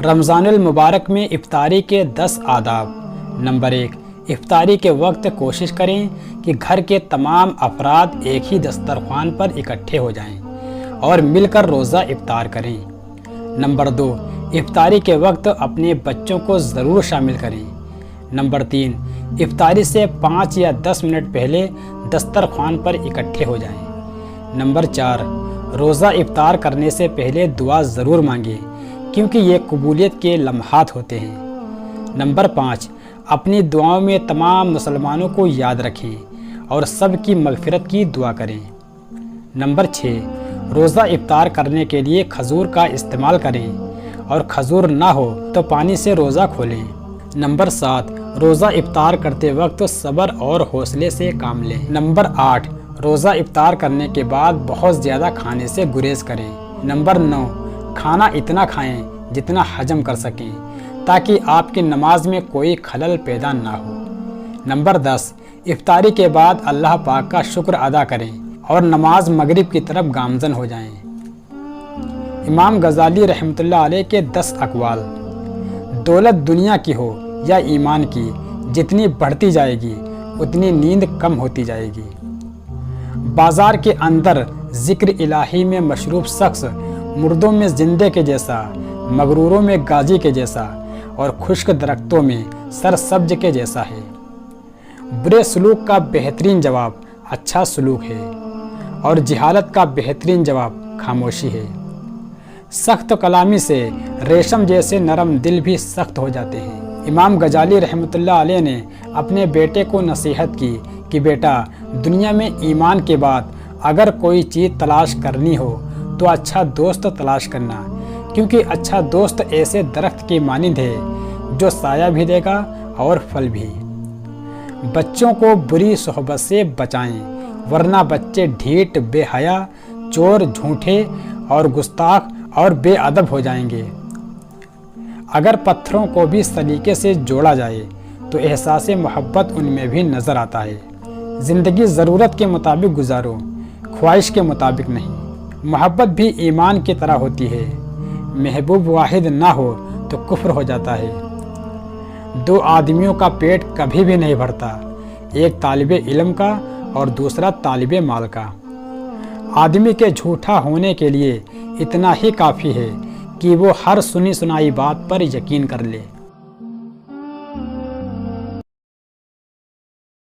رمضان المبارک میں افطاری کے 10 آداب۔ نمبر 1، افطاری کے وقت کوشش کریں کہ گھر کے تمام افراد ایک ہی دسترخوان پر اکٹھے ہو جائیں اور مل کر روزہ افطار کریں۔ نمبر 2، افطاری کے وقت اپنے بچوں کو ضرور شامل کریں۔ نمبر 3، افطاری سے 5 یا 10 منٹ پہلے دسترخوان پر اکٹھے ہو جائیں۔ نمبر 4، روزہ افطار کرنے سے پہلے دعا ضرور مانگیں کیونکہ یہ قبولیت کے لمحات ہوتے ہیں۔ نمبر 5، اپنی دعاؤں میں تمام مسلمانوں کو یاد رکھیں اور سب کی مغفرت کی دعا کریں۔ نمبر 6، روزہ افطار کرنے کے لیے کھجور کا استعمال کریں اور کھجور نہ ہو تو پانی سے روزہ کھولیں۔ نمبر 7، روزہ افطار کرتے وقت صبر اور حوصلے سے کام لیں۔ نمبر 8، روزہ افطار کرنے کے بعد بہت زیادہ کھانے سے گریز کریں۔ نمبر 9، کھانا اتنا کھائیں جتنا ہضم کر سکیں تاکہ آپ کی نماز میں کوئی خلل پیدا نہ ہو۔ نمبر 10، افطاری کے بعد اللہ پاک کا شکر ادا کریں اور نماز مغرب کی طرف گامزن ہو جائیں۔ امام غزالی رحمۃ اللہ علیہ کے 10 اقوال۔ دولت دنیا کی ہو یا ایمان کی، جتنی بڑھتی جائے گی اتنی نیند کم ہوتی جائے گی۔ بازار کے اندر ذکر الہی میں مشروب شخص مردوں میں زندے کے جیسا، مغروروں میں غازی کے جیسا اور خشک درختوں میں سرسبز کے جیسا ہے۔ برے سلوک کا بہترین جواب اچھا سلوک ہے اور جہالت کا بہترین جواب خاموشی ہے۔ سخت کلامی سے ریشم جیسے نرم دل بھی سخت ہو جاتے ہیں۔ امام غزالی رحمۃ اللہ علیہ نے اپنے بیٹے کو نصیحت کی کہ بیٹا، دنیا میں ایمان کے بعد اگر کوئی چیز تلاش کرنی ہو تو اچھا دوست تلاش کرنا، کیونکہ اچھا دوست ایسے درخت کی مانند ہے جو سایہ بھی دے گا اور پھل بھی۔ بچوں کو بری صحبت سے بچائیں ورنہ بچے ڈھیٹ، بے حیا، چور، جھوٹے اور گستاخ اور بے ادب ہو جائیں گے۔ اگر پتھروں کو بھی سلیقے سے جوڑا جائے تو احساس محبت ان میں بھی نظر آتا ہے۔ زندگی ضرورت کے مطابق گزارو، خواہش کے مطابق نہیں۔ محبت بھی ایمان کی طرح ہوتی ہے، محبوب واحد نہ ہو تو کفر ہو جاتا ہے۔ 2 آدمیوں کا پیٹ کبھی بھی نہیں بھرتا، ایک طالب علم کا اور دوسرا طالب مال کا۔ آدمی کے جھوٹا ہونے کے لیے اتنا ہی کافی ہے کہ وہ ہر سنی سنائی بات پر یقین کر لے۔